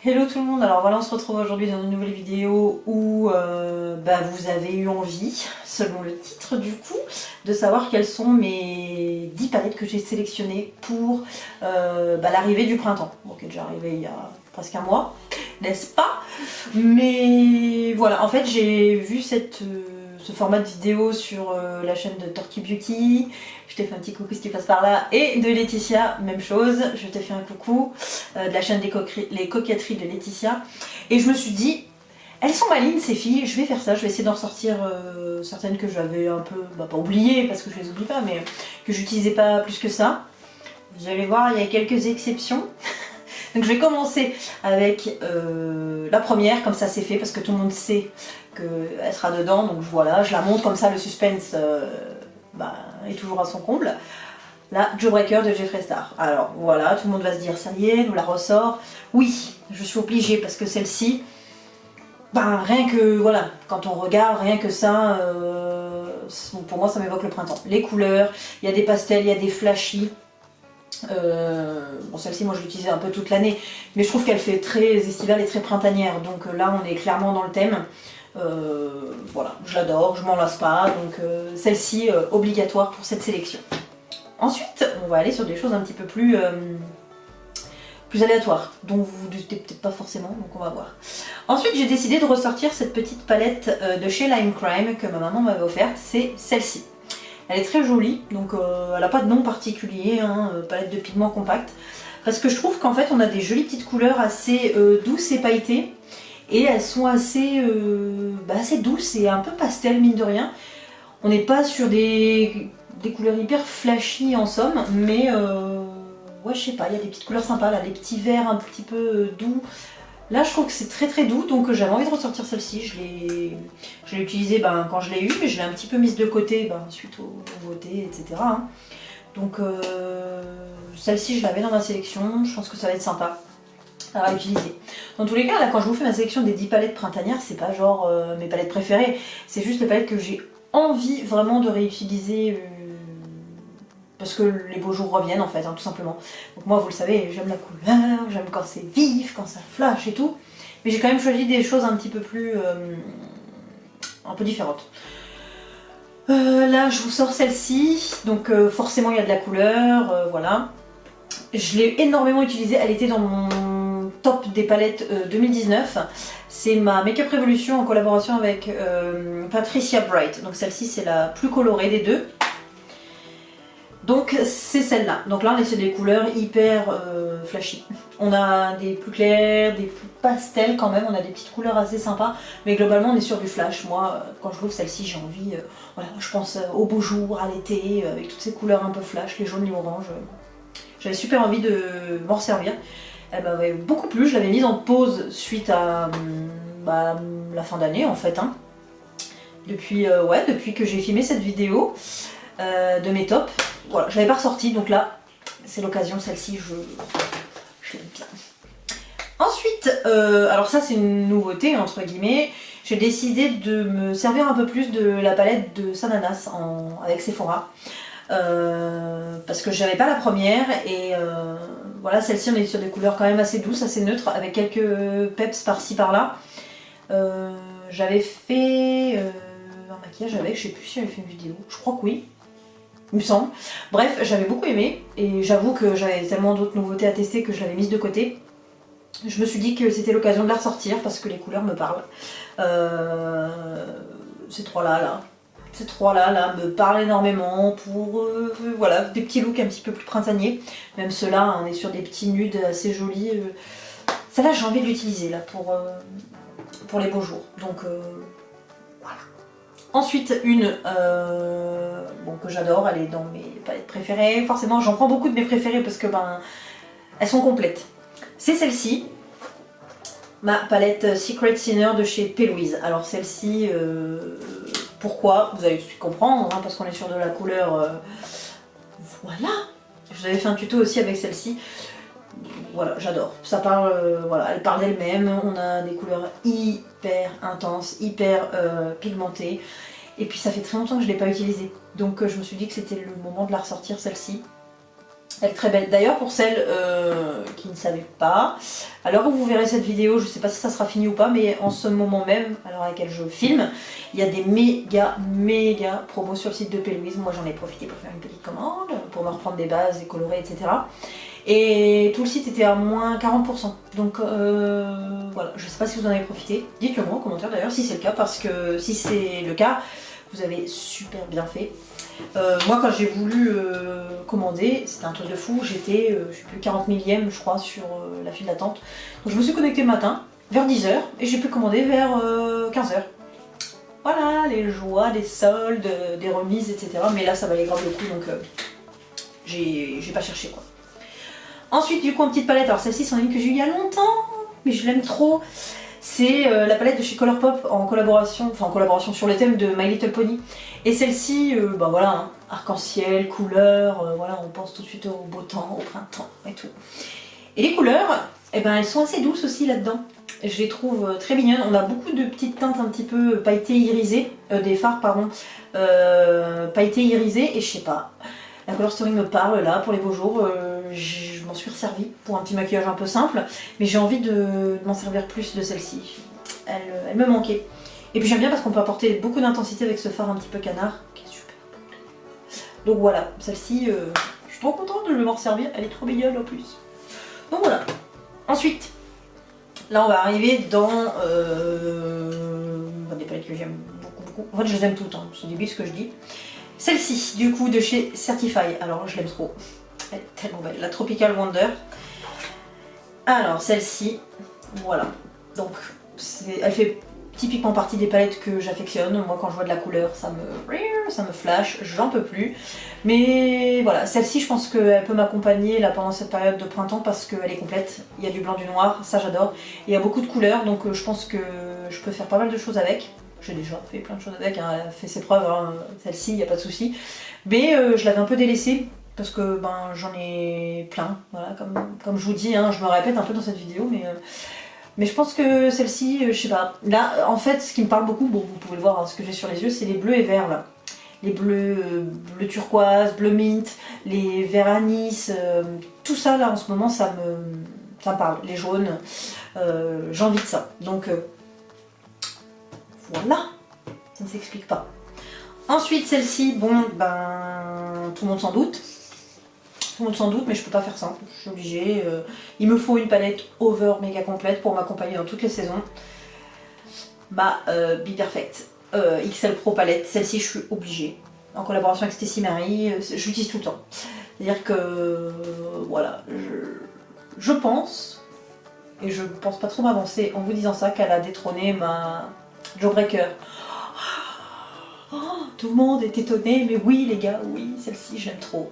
Hello tout le monde, alors voilà on se retrouve aujourd'hui dans une nouvelle vidéo où vous avez eu envie, selon le titre du coup, de savoir quelles sont mes 10 palettes que j'ai sélectionnées pour l'arrivée du printemps. Bon, qui est déjà arrivé il y a presque un mois, n'est-ce pas? Mais voilà, en fait j'ai vu ce format de vidéo sur la chaîne de Torky Beauty. Je t'ai fait un petit coucou si tu passes par là. Et de Laetitia, même chose, je t'ai fait un coucou. De la chaîne des Les Coquetteries de Laetitia. Et je me suis dit, elles sont malines ces filles, je vais faire ça, je vais essayer d'en ressortir certaines que j'avais un peu, pas oubliées parce que je les oublie pas, mais que j'utilisais pas plus que ça. Vous allez voir, il y a quelques exceptions. Donc je vais commencer avec la première, comme ça c'est fait, parce que tout le monde sait qu'elle sera dedans. Donc voilà, je la montre comme ça, le suspense est toujours à son comble. La Jawbreaker de Jeffree Star. Alors voilà, tout le monde va se dire, ça y est, elle nous la ressort. Oui, je suis obligée, parce que celle-ci, rien que, voilà, quand on regarde, rien que ça, pour moi ça m'évoque le printemps. Les couleurs, il y a des pastels, il y a des flashy. Bon, celle-ci moi je l'utilisais un peu toute l'année, mais je trouve qu'elle fait très estivale et très printanière, donc là on est clairement dans le thème. Voilà, je l'adore, je m'en lasse pas, donc celle-ci obligatoire pour cette sélection. Ensuite on va aller sur des choses un petit peu plus aléatoires, dont vous vous doutez peut-être pas forcément, donc on va voir. Ensuite j'ai décidé de ressortir cette petite palette de chez Lime Crime que ma maman m'avait offerte, c'est celle-ci. Elle est très jolie, donc elle n'a pas de nom particulier, palette de pigments compact. Parce que je trouve qu'en fait on a des jolies petites couleurs assez douces et pailletées. Et elles sont assez douces et un peu pastel mine de rien. On n'est pas sur des couleurs hyper flashy en somme, mais ouais je sais pas, il y a des petites couleurs sympas là, les petits verts un petit peu doux. Là je trouve que c'est très très doux, donc j'avais envie de ressortir celle-ci. Je l'ai utilisée quand je l'ai eue, mais je l'ai un petit peu mise de côté suite aux nouveautés, etc. Donc celle-ci je l'avais dans ma sélection, je pense que ça va être sympa à réutiliser. Dans tous les cas, là quand je vous fais ma sélection des 10 palettes printanières, c'est pas genre mes palettes préférées, c'est juste les palettes que j'ai envie vraiment de réutiliser parce que les beaux jours reviennent en fait, tout simplement. Donc moi vous le savez, j'aime la couleur, j'aime quand c'est vif, quand ça flash et tout. Mais j'ai quand même choisi des choses un petit peu plus... un peu différentes. Là je vous sors celle-ci, donc forcément il y a de la couleur, voilà. Je l'ai énormément utilisée, elle était dans mon top des palettes 2019. C'est ma Makeup Revolution en collaboration avec Patricia Bright. Donc celle-ci c'est la plus colorée des deux. Donc c'est celle-là. Donc là on est sur des couleurs hyper flashy. On a des plus clairs, des plus pastels quand même, on a des petites couleurs assez sympas. Mais globalement on est sur du flash. Moi quand je l'ouvre celle-ci j'ai envie, voilà, je pense au beau jour, à l'été, avec toutes ces couleurs un peu flash, les jaunes, les oranges. J'avais super envie de m'en servir. Elle m'avait beaucoup plu, je l'avais mise en pause suite à la fin d'année en fait. Depuis que j'ai filmé cette vidéo de mes tops. Voilà, je l'avais pas ressorti, donc là, c'est l'occasion, celle-ci, je l'aime bien. Ensuite, alors ça c'est une nouveauté, entre guillemets, j'ai décidé de me servir un peu plus de la palette de Sananas avec Sephora. Parce que j'avais pas la première, et voilà, celle-ci on est sur des couleurs quand même assez douces, assez neutres, avec quelques peps par-ci par-là. J'avais fait un maquillage avec, je sais plus si j'avais fait une vidéo, je crois que oui. Il me semble. Bref, j'avais beaucoup aimé et j'avoue que j'avais tellement d'autres nouveautés à tester que je l'avais mise de côté. Je me suis dit que c'était l'occasion de la ressortir parce que les couleurs me parlent. Ces trois-là me parlent énormément pour voilà, des petits looks un petit peu plus printaniers. Même ceux-là, on est sur des petits nudes assez jolis. Celle-là, j'ai envie de l'utiliser là pour les beaux jours. Donc voilà. Ensuite, une que j'adore, elle est dans mes palettes préférées. Forcément, j'en prends beaucoup de mes préférées parce que elles sont complètes. C'est celle-ci, ma palette Secret Sinner de chez P. Louise. Alors celle-ci, pourquoi? Vous allez tout de suite comprendre, parce qu'on est sur de la couleur... voilà. Je vous avais fait un tuto aussi avec celle-ci. Voilà, j'adore. Ça parle, voilà, elle parle d'elle-même. On a des couleurs hyper intenses, hyper pigmentées. Et puis ça fait très longtemps que je ne l'ai pas utilisée. Donc je me suis dit que c'était le moment de la ressortir celle-ci. Elle est très belle. D'ailleurs, pour celles qui ne savaient pas, à l'heure où vous verrez cette vidéo, je ne sais pas si ça sera fini ou pas, mais en ce moment même, à l'heure à laquelle je filme, il y a des méga promos sur le site de P. Louise. Moi, j'en ai profité pour faire une petite commande, pour me reprendre des bases, des colorés, etc. Et tout le site était à moins 40%. Donc voilà, je ne sais pas si vous en avez profité. Dites-le moi en commentaire d'ailleurs si c'est le cas, parce que si c'est le cas, vous avez super bien fait. Moi quand j'ai voulu commander, c'était un truc de fou, j'étais, je sais plus, 40 millième je crois sur la file d'attente. Donc je me suis connectée le matin, vers 10 h, et j'ai pu commander vers 15 h. Voilà, les joies, des soldes, des remises, etc. Mais là ça valait grave le coup, donc j'ai pas cherché quoi. Ensuite du coup en petite palette, alors celle-ci c'en est une que j'ai eue il y a longtemps, mais je l'aime trop. C'est la palette de chez Colourpop en collaboration sur le thème de My Little Pony. Et celle-ci, bah voilà, hein, arc-en-ciel, couleurs, voilà, on pense tout de suite au beau temps, au printemps et tout. Et les couleurs, eh ben, elles sont assez douces aussi là-dedans. Je les trouve très mignonnes. On a beaucoup de petites teintes un petit peu pailletées irisées, des fards pardon, pailletées irisées, et je sais pas. La Color Story me parle là pour les beaux jours, je m'en suis resservie pour un petit maquillage un peu simple, mais j'ai envie de m'en servir plus de celle-ci. Elle me manquait. Et puis j'aime bien parce qu'on peut apporter beaucoup d'intensité avec ce fard un petit peu canard, qui est super beau. Donc voilà, celle-ci, je suis trop contente de m'en servir, elle est trop mignonne en plus. Donc voilà. Ensuite, là on va arriver dans des palettes que j'aime beaucoup. En fait je les aime toutes, hein. C'est débile ce que je dis. Celle-ci, du coup, de chez Certify. Alors, je l'aime trop. Elle est tellement belle. La Tropical Wonder. Alors, celle-ci, voilà. Donc, elle fait typiquement partie des palettes que j'affectionne. Moi, quand je vois de la couleur, ça me flash. J'en peux plus. Mais voilà, celle-ci, je pense qu'elle peut m'accompagner là pendant cette période de printemps parce qu'elle est complète. Il y a du blanc, du noir. Ça, j'adore. Et il y a beaucoup de couleurs. Donc, je pense que je peux faire pas mal de choses avec. J'ai déjà fait plein de choses avec, hein, elle a fait ses preuves, hein, celle-ci, il n'y a pas de souci. Mais je l'avais un peu délaissée, parce que ben, j'en ai plein, voilà, comme je vous dis, hein, je me répète un peu dans cette vidéo, mais je pense que celle-ci, je sais pas. Là, en fait, ce qui me parle beaucoup, bon, vous pouvez le voir, hein, ce que j'ai sur les yeux, c'est les bleus et verts, là. Les bleus, bleu turquoise, bleu mint, les verts anis, tout ça, là, en ce moment, ça me parle. Les jaunes, j'ai envie de ça. Donc... voilà, ça ne s'explique pas. Ensuite, celle-ci, bon, ben, tout le monde s'en doute. Tout le monde s'en doute, mais je peux pas faire ça. Je suis obligée. Il me faut une palette over méga complète pour m'accompagner dans toutes les saisons. Ma Be Perfect XL Pro palette. Celle-ci, je suis obligée. En collaboration avec Stacy Marie, je l'utilise tout le temps. C'est-à-dire que, voilà, je pense, et je pense pas trop m'avancer en vous disant ça, qu'elle a détrôné ma Jawbreaker. Oh, tout le monde est étonné, mais oui les gars, oui, celle-ci je l'aime trop.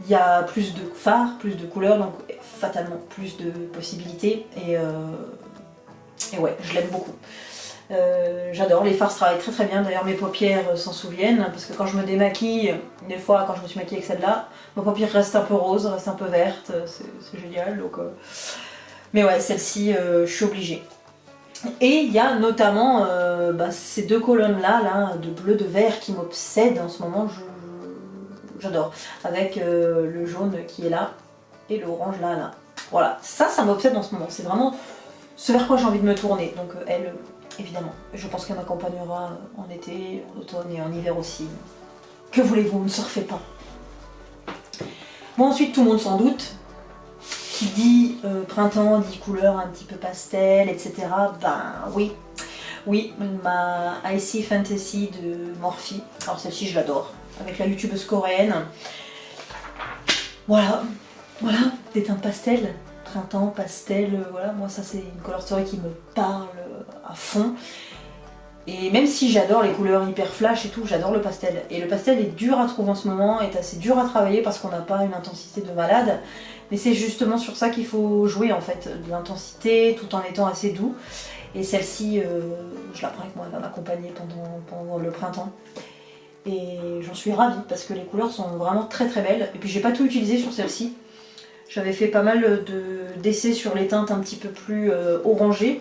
Il y a plus de fards, plus de couleurs, donc fatalement plus de possibilités, et ouais, je l'aime beaucoup. J'adore, les fards se travaillent très très bien, d'ailleurs mes paupières s'en souviennent, parce que quand je me démaquille, des fois quand je me suis maquillée avec celle-là, ma paupière reste un peu rose, reste un peu verte, c'est génial, donc... Mais ouais, celle-ci, je suis obligée. Et il y a notamment ces deux colonnes là, de bleu, de vert qui m'obsèdent en ce moment, j'adore. Avec le jaune qui est là et le orange là. Voilà, ça m'obsède en ce moment, c'est vraiment ce vers quoi j'ai envie de me tourner. Donc elle, évidemment, je pense qu'elle m'accompagnera en été, en automne et en hiver aussi. Que voulez-vous, ne surfez pas. Bon, ensuite tout le monde s'en doute. Qui dit printemps, dit couleur un petit peu pastel, etc. Ben oui, ma Icy Fantasy de Morphe. Alors celle-ci je l'adore, avec la youtubeuse coréenne. Voilà, des teintes pastel, printemps, pastel, voilà, moi ça c'est une Color Story qui me parle à fond. Et même si j'adore les couleurs hyper flash et tout, j'adore le pastel. Et le pastel est dur à trouver en ce moment, est assez dur à travailler parce qu'on n'a pas une intensité de malade. Mais c'est justement sur ça qu'il faut jouer en fait, de l'intensité tout en étant assez doux. Et celle-ci, je la prends avec moi, elle va m'accompagner pendant le printemps. Et j'en suis ravie parce que les couleurs sont vraiment très très belles. Et puis j'ai pas tout utilisé sur celle-ci. J'avais fait pas mal d'essais sur les teintes un petit peu plus orangées.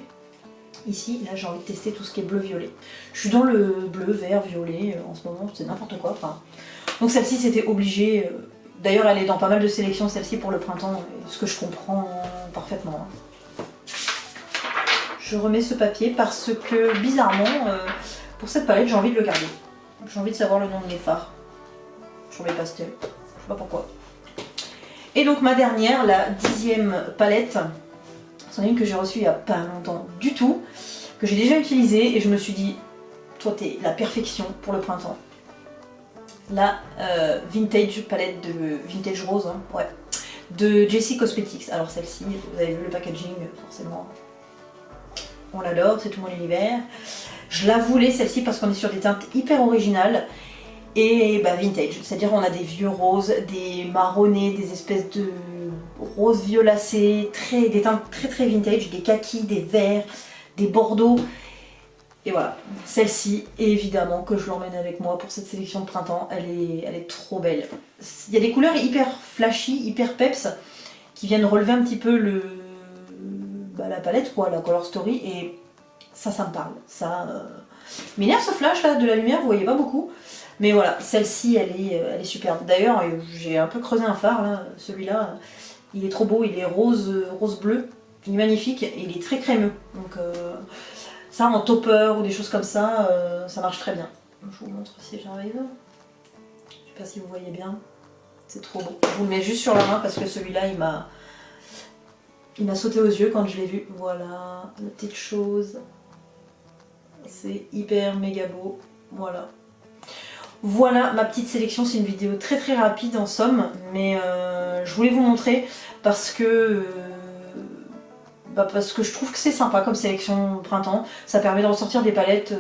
Ici, là j'ai envie de tester tout ce qui est bleu-violet. Je suis dans le bleu, vert, violet en ce moment, c'est n'importe quoi. Enfin. Donc celle-ci c'était obligé, D'ailleurs elle est dans pas mal de sélections celle-ci pour le printemps, ce que je comprends parfaitement. Je remets ce papier parce que bizarrement, pour cette palette j'ai envie de le garder. J'ai envie de savoir le nom de mes fards sur mes pastels, je sais pas pourquoi. Et donc ma dernière, la 10e palette, c'en est une que j'ai reçue il n'y a pas longtemps du tout, que j'ai déjà utilisée et je me suis dit, toi t'es la perfection pour le printemps. La vintage palette de vintage rose, hein, ouais, de Jessie Cosmetics. Alors celle-ci, vous avez vu le packaging, forcément, on l'adore, c'est tout mon univers. Je la voulais celle-ci parce qu'on est sur des teintes hyper originales et bah, vintage, c'est-à-dire on a des vieux roses, des marronnés, des espèces de roses violacées, des teintes très vintage, des kakis, des verts, des bordeaux. Et voilà, celle-ci, évidemment que je l'emmène avec moi pour cette sélection de printemps, elle est trop belle. Il y a des couleurs hyper flashy, hyper peps, qui viennent relever un petit peu la palette, quoi, la color story, et ça me parle. Ça m'énerve ce flash là de la lumière, vous voyez pas beaucoup, mais voilà, celle-ci, elle est superbe. D'ailleurs, j'ai un peu creusé un fard, là, celui-là, il est trop beau, il est rose-bleu, il est magnifique, et il est très crémeux, donc... ça en topper ou des choses comme ça, ça marche très bien. Je vous montre si j'arrive. Je sais pas si vous voyez bien. C'est trop beau. Je vous le mets juste sur la main parce que celui-là, il m'a sauté aux yeux quand je l'ai vu. Voilà, la petite chose. C'est hyper méga beau. Voilà. Voilà ma petite sélection. C'est une vidéo très rapide en somme. Mais je voulais vous montrer parce que... parce que je trouve que c'est sympa comme sélection printemps, ça permet de ressortir des palettes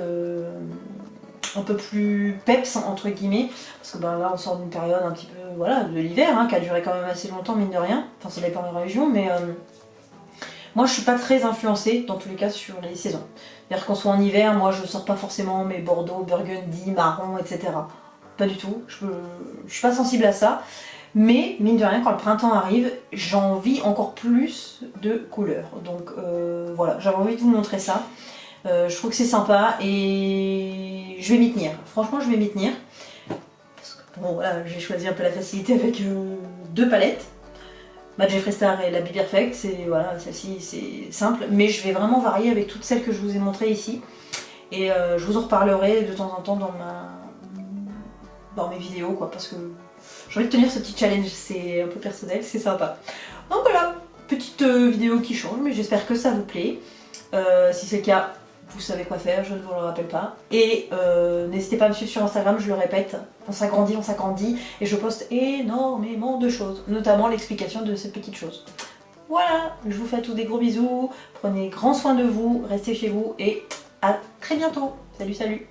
un peu plus peps entre guillemets, parce que là on sort d'une période un petit peu voilà, de l'hiver, hein, qui a duré quand même assez longtemps mine de rien, enfin ça dépend des régions, mais moi je suis pas très influencée dans tous les cas sur les saisons. C'est-à-dire qu'on soit en hiver, moi je sors pas forcément mes bordeaux, burgundy, marron, etc. Pas du tout, je suis pas sensible à ça. Mais, mine de rien, quand le printemps arrive, j'ai envie encore plus de couleurs. Donc voilà, j'avais envie de vous montrer ça. Je trouve que c'est sympa et je vais m'y tenir. Franchement, je vais m'y tenir. Parce que bon, voilà, j'ai choisi un peu la facilité avec deux palettes. Ma Jeffree Star et la Be Perfect. Voilà, celle-ci, c'est simple. Mais je vais vraiment varier avec toutes celles que je vous ai montrées ici. Et je vous en reparlerai de temps en temps dans mes vidéos, quoi, parce que... j'ai envie de tenir ce petit challenge, c'est un peu personnel, c'est sympa. Donc voilà, petite vidéo qui change, mais j'espère que ça vous plaît. Si c'est le cas, vous savez quoi faire, je ne vous le rappelle pas. Et n'hésitez pas à me suivre sur Instagram, je le répète, on s'agrandit, et je poste énormément de choses, notamment l'explication de cette petite chose. Voilà, je vous fais à tous des gros bisous, prenez grand soin de vous, restez chez vous, et à très bientôt. Salut, salut!